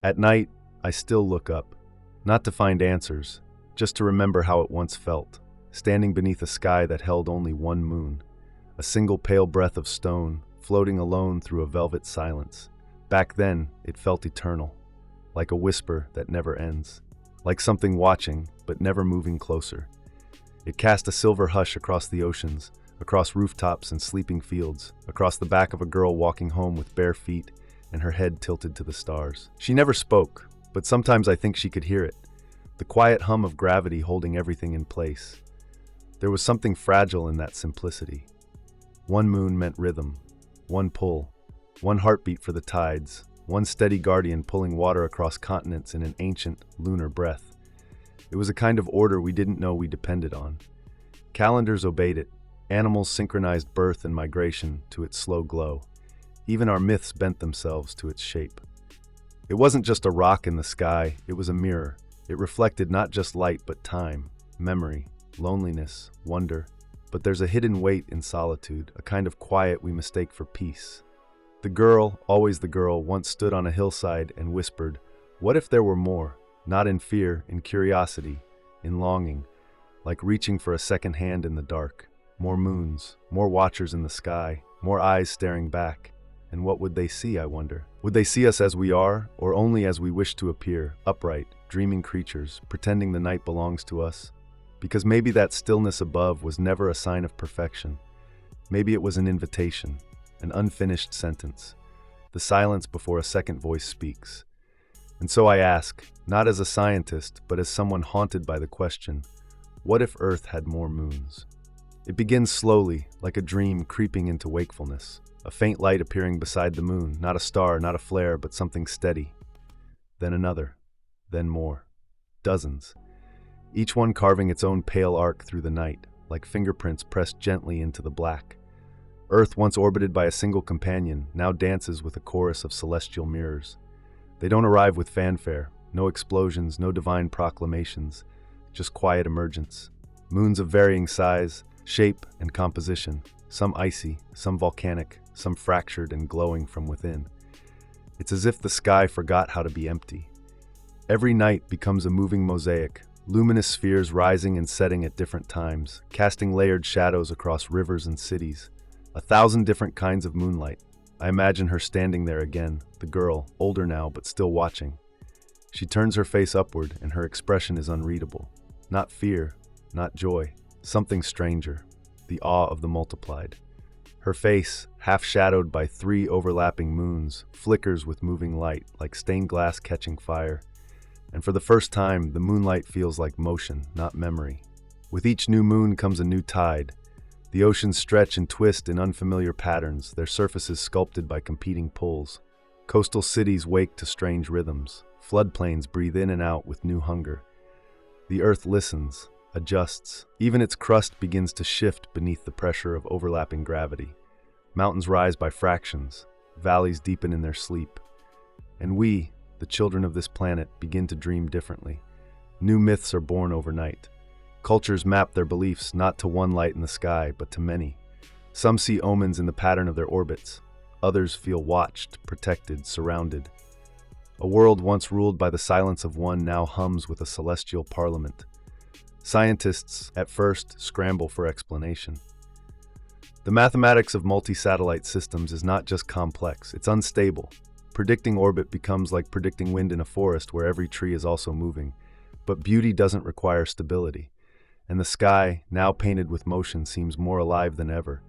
At night, I still look up, not to find answers, just to remember how it once felt, standing beneath a sky that held only one moon, a single pale breath of stone, floating alone through a velvet silence. Back then, it felt eternal, like a whisper that never ends, like something watching but never moving closer. It cast a silver hush across the oceans, across rooftops and sleeping fields, across the back of a girl walking home with bare feet and her head tilted to the stars. She never spoke, but sometimes I think she could hear it, the quiet hum of gravity holding everything in place. There was something fragile in that simplicity. One moon meant rhythm, one pull, one heartbeat for the tides, one steady guardian pulling water across continents in an ancient, lunar breath. It was a kind of order we didn't know we depended on. Calendars obeyed it. Animals synchronized birth and migration to its slow glow. Even our myths bent themselves to its shape. It wasn't just a rock in the sky, it was a mirror. It reflected not just light but time, memory, loneliness, wonder. But there's a hidden weight in solitude, a kind of quiet we mistake for peace. The girl, always the girl, once stood on a hillside and whispered, "What if there were more?" Not in fear, in curiosity, in longing, like reaching for a second hand in the dark. More moons, more watchers in the sky, more eyes staring back. And what would they see, I wonder? Would they see us as we are, or only as we wish to appear, upright, dreaming creatures, pretending the night belongs to us? Because maybe that stillness above was never a sign of perfection. Maybe it was an invitation, an unfinished sentence, the silence before a second voice speaks. And so I ask, not as a scientist, but as someone haunted by the question, what if Earth had more moons? It begins slowly, like a dream creeping into wakefulness, a faint light appearing beside the moon, not a star, not a flare, but something steady. Then another, then more, dozens, each one carving its own pale arc through the night, like fingerprints pressed gently into the black. Earth, once orbited by a single companion, now dances with a chorus of celestial mirrors. They don't arrive with fanfare, no explosions, no divine proclamations, just quiet emergence. Moons of varying size, shape, and composition, some icy, some volcanic, some fractured and glowing from within. It's as if the sky forgot how to be empty. Every night becomes a moving mosaic, luminous spheres rising and setting at different times, casting layered shadows across rivers and cities. 1,000 different kinds of moonlight. I imagine her standing there again, the girl, older now but still watching. She turns her face upward and her expression is unreadable. Not fear, not joy, something stranger, the awe of the multiplied. Her face, half shadowed by 3 overlapping moons, flickers with moving light, like stained glass catching fire. And for the first time, the moonlight feels like motion, not memory. With each new moon comes a new tide. The oceans stretch and twist in unfamiliar patterns, their surfaces sculpted by competing pulls. Coastal cities wake to strange rhythms. Floodplains breathe in and out with new hunger. The earth listens, adjusts. Even its crust begins to shift beneath the pressure of overlapping gravity. Mountains rise by fractions. Valleys deepen in their sleep. And we, the children of this planet, begin to dream differently. New myths are born overnight. Cultures map their beliefs not to one light in the sky, but to many. Some see omens in the pattern of their orbits. Others feel watched, protected, surrounded. A world once ruled by the silence of one now hums with a celestial parliament. Scientists, at first, scramble for explanation. The mathematics of multi-satellite systems is not just complex, it's unstable. Predicting orbit becomes like predicting wind in a forest where every tree is also moving. But beauty doesn't require stability. And the sky, now painted with motion, seems more alive than ever.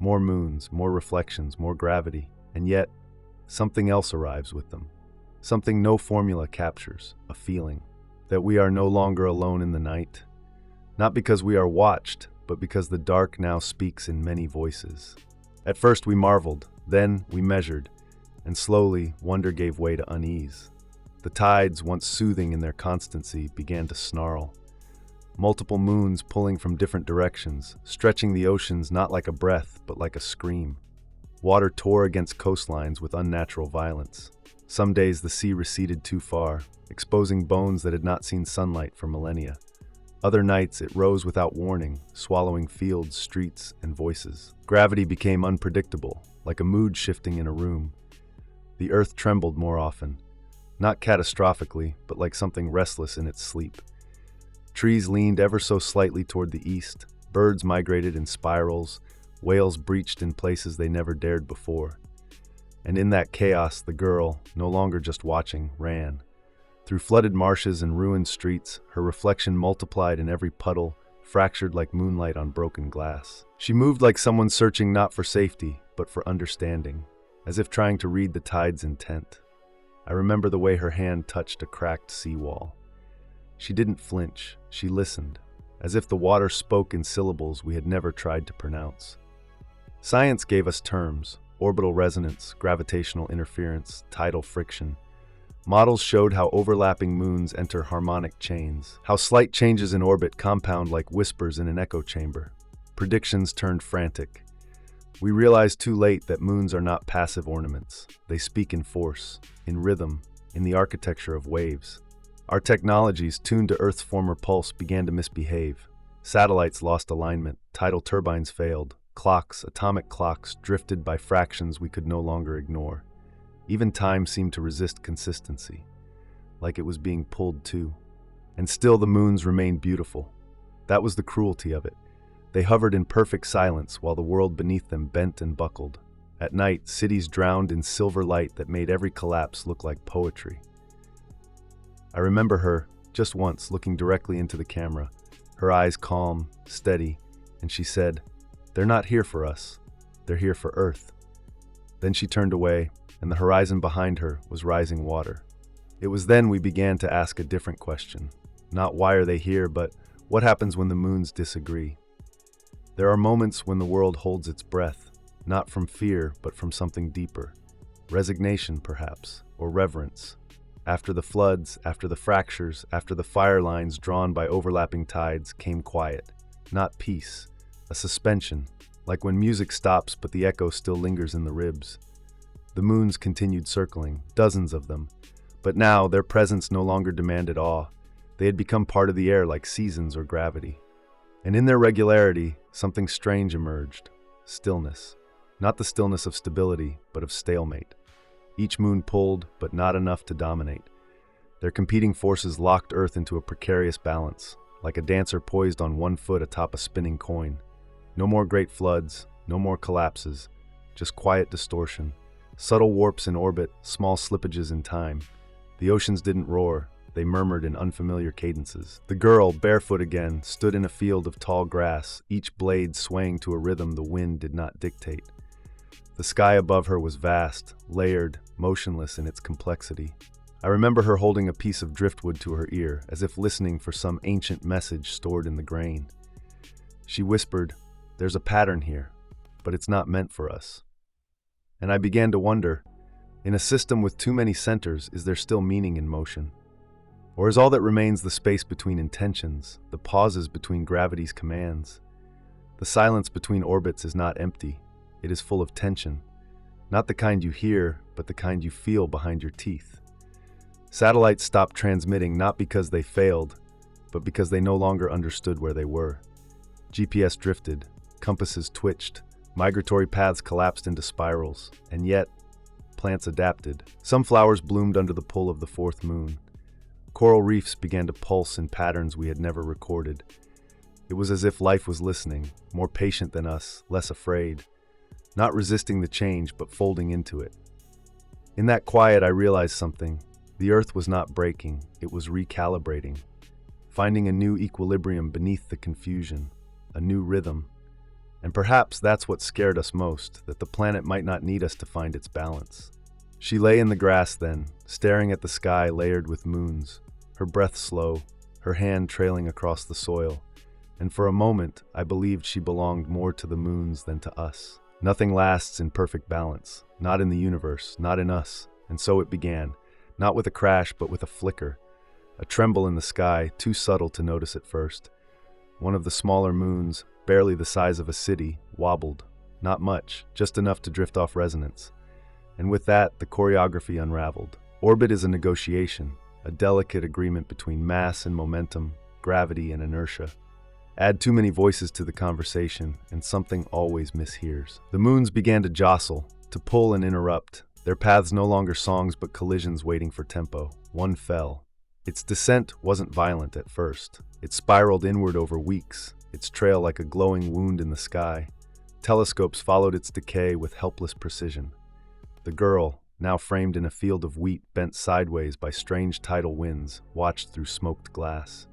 More moons, more reflections, more gravity. And yet, something else arrives with them. Something no formula captures, a feeling. That we are no longer alone in the night. Not because we are watched, but because the dark now speaks in many voices. At first we marveled, then we measured, and slowly wonder gave way to unease. The tides, once soothing in their constancy, began to snarl. Multiple moons pulling from different directions, stretching the oceans not like a breath, but like a scream. Water tore against coastlines with unnatural violence. Some days the sea receded too far, exposing bones that had not seen sunlight for millennia. Other nights it rose without warning, swallowing fields, streets, and voices. Gravity became unpredictable, like a mood shifting in a room. The earth trembled more often. not catastrophically, but like something restless in its sleep. Trees leaned ever so slightly toward the east, birds migrated in spirals, whales breached in places they never dared before. And in that chaos, the girl, no longer just watching, ran. Through flooded marshes and ruined streets, her reflection multiplied in every puddle, fractured like moonlight on broken glass. She moved like someone searching not for safety, but for understanding, as if trying to read the tide's intent. I remember the way her hand touched a cracked seawall. She didn't flinch, she listened, as if the water spoke in syllables we had never tried to pronounce. Science gave us terms: orbital resonance, gravitational interference, tidal friction. Models showed how overlapping moons enter harmonic chains, how slight changes in orbit compound like whispers in an echo chamber. Predictions turned frantic. We realized too late that moons are not passive ornaments. They speak in force, in rhythm, in the architecture of waves. Our technologies, tuned to Earth's former pulse, began to misbehave. Satellites lost alignment, tidal turbines failed, clocks, atomic clocks, drifted by fractions we could no longer ignore. Even time seemed to resist consistency, like it was being pulled too. And still the moons remained beautiful. That was the cruelty of it. They hovered in perfect silence while the world beneath them bent and buckled. At night, cities drowned in silver light that made every collapse look like poetry. I remember her, just once, looking directly into the camera, her eyes calm, steady, and she said, "They're not here for us. They're here for Earth." Then she turned away, and the horizon behind her was rising water. It was then we began to ask a different question. Not why are they here, but what happens when the moons disagree? There are moments when the world holds its breath, not from fear, but from something deeper. Resignation, perhaps, or reverence. After the floods, after the fractures, after the fire lines drawn by overlapping tides, came quiet. Not peace, a suspension, like when music stops but the echo still lingers in the ribs. The moons continued circling, dozens of them, but now their presence no longer demanded awe. They had become part of the air like seasons or gravity. And in their regularity, something strange emerged: stillness. Not the stillness of stability, but of stalemate. Each moon pulled, but not enough to dominate. Their competing forces locked Earth into a precarious balance, like a dancer poised on one foot atop a spinning coin. No more great floods, no more collapses, just quiet distortion. Subtle warps in orbit, small slippages in time. The oceans didn't roar, they murmured in unfamiliar cadences. The girl, barefoot again, stood in a field of tall grass, each blade swaying to a rhythm the wind did not dictate. The sky above her was vast, layered, motionless in its complexity. I remember her holding a piece of driftwood to her ear, as if listening for some ancient message stored in the grain. She whispered, "There's a pattern here, but it's not meant for us." And I began to wonder, in a system with too many centers, is there still meaning in motion? Or is all that remains the space between intentions, the pauses between gravity's commands? The silence between orbits is not empty, it is full of tension. Not the kind you hear, but the kind you feel behind your teeth. Satellites stopped transmitting not because they failed, but because they no longer understood where they were. GPS drifted, compasses twitched, migratory paths collapsed into spirals, and yet, plants adapted. Some flowers bloomed under the pull of the fourth moon. Coral reefs began to pulse in patterns we had never recorded. It was as if life was listening, more patient than us, less afraid. Not resisting the change, but folding into it. In that quiet, I realized something. The Earth was not breaking, it was recalibrating. Finding a new equilibrium beneath the confusion, a new rhythm. And perhaps that's what scared us most, that the planet might not need us to find its balance. She lay in the grass then, staring at the sky layered with moons, her breath slow, her hand trailing across the soil. And for a moment, I believed she belonged more to the moons than to us. Nothing lasts in perfect balance, not in the universe, not in us. And so it began, not with a crash, but with a flicker, a tremble in the sky, too subtle to notice at first. One of the smaller moons, barely the size of a city, wobbled. Not much, just enough to drift off resonance. And with that, the choreography unraveled. Orbit is a negotiation, a delicate agreement between mass and momentum, gravity and inertia. Add too many voices to the conversation, and something always mishears. The moons began to jostle, to pull and interrupt, their paths no longer songs but collisions waiting for tempo. One fell. Its descent wasn't violent at first. It spiraled inward over weeks, its trail like a glowing wound in the sky. Telescopes followed its decay with helpless precision. The girl, now framed in a field of wheat bent sideways by strange tidal winds, watched through smoked glass.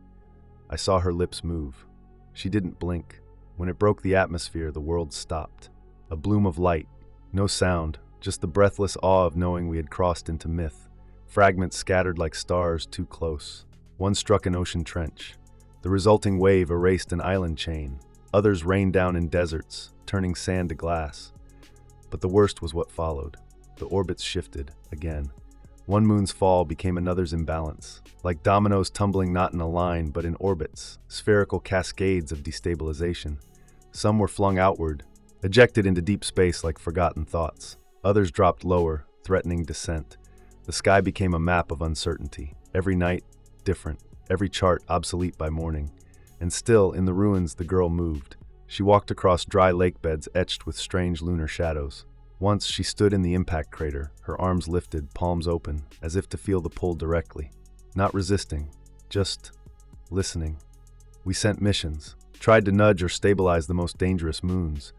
I saw her lips move. She didn't blink. When it broke the atmosphere, the world stopped. A bloom of light. No sound, just the breathless awe of knowing we had crossed into myth. Fragments scattered like stars too close. One struck an ocean trench. The resulting wave erased an island chain. Others rained down in deserts, turning sand to glass. But the worst was what followed. The orbits shifted, again. One moon's fall became another's imbalance, like dominoes tumbling not in a line but in orbits, spherical cascades of destabilization. Some were flung outward, ejected into deep space like forgotten thoughts. Others dropped lower, threatening descent. The sky became a map of uncertainty. Every night, different. Every chart obsolete by morning. And still, in the ruins, the girl moved. She walked across dry lake beds etched with strange lunar shadows. Once she stood in the impact crater, her arms lifted, palms open, as if to feel the pull directly. Not resisting, just listening. We sent missions, tried to nudge or stabilize the most dangerous moons,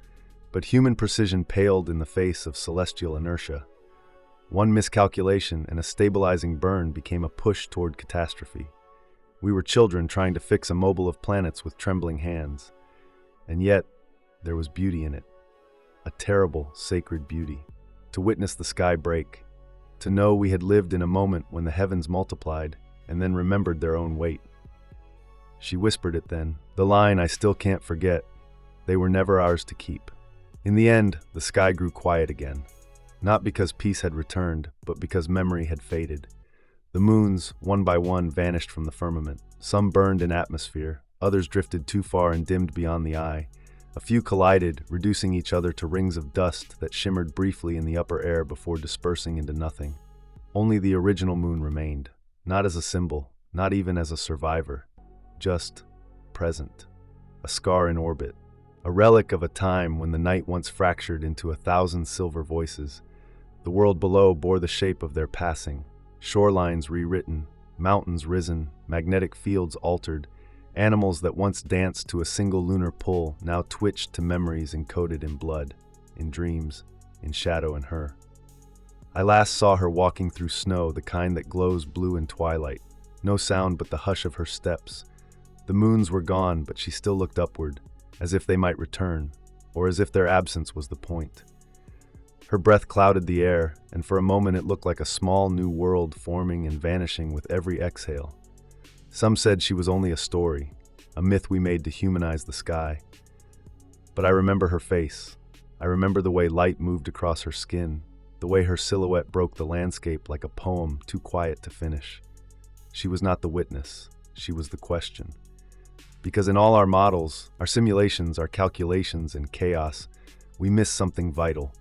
but human precision paled in the face of celestial inertia. One miscalculation and a stabilizing burn became a push toward catastrophe. We were children trying to fix a mobile of planets with trembling hands. And yet, there was beauty in it. A terrible, sacred beauty. To witness the sky break. To know we had lived in a moment when the heavens multiplied and then remembered their own weight. She whispered it then, the line I still can't forget. They were never ours to keep. In the end, the sky grew quiet again. Not because peace had returned, but because memory had faded. The moons, one by one, vanished from the firmament. Some burned in atmosphere, others drifted too far and dimmed beyond the eye. A few collided, reducing each other to rings of dust that shimmered briefly in the upper air before dispersing into nothing. Only the original moon remained, not as a symbol, not even as a survivor, just present, a scar in orbit, a relic of a time when the night once fractured into 1,000 silver voices. The world below bore the shape of their passing, shorelines rewritten, mountains risen, magnetic fields altered. Animals that once danced to a single lunar pull now twitched to memories encoded in blood, in dreams, in shadow and her. I last saw her walking through snow, the kind that glows blue in twilight. No sound but the hush of her steps. The moons were gone, but she still looked upward, as if they might return, or as if their absence was the point. Her breath clouded the air, and for a moment it looked like a small new world forming and vanishing with every exhale. Some said she was only a story, a myth we made to humanize the sky. But I remember her face. I remember the way light moved across her skin, the way her silhouette broke the landscape like a poem too quiet to finish. She was not the witness, she was the question. Because in all our models, our simulations, our calculations and chaos, we miss something vital.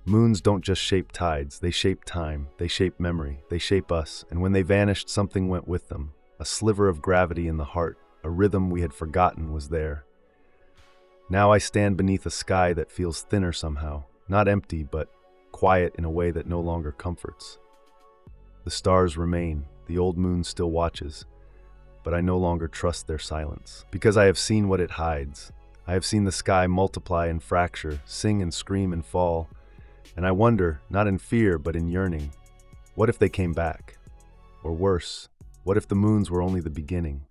Moons don't just shape tides, they shape time, they shape memory, they shape us, and when they vanished, something went with them. A sliver of gravity in the heart, a rhythm we had forgotten was there. Now I stand beneath a sky that feels thinner somehow, not empty, but quiet in a way that no longer comforts. The stars remain, the old moon still watches, but I no longer trust their silence, because I have seen what it hides. I have seen the sky multiply and fracture, sing and scream and fall, and I wonder, not in fear but in yearning, what if they came back? Or worse, what if the moons were only the beginning?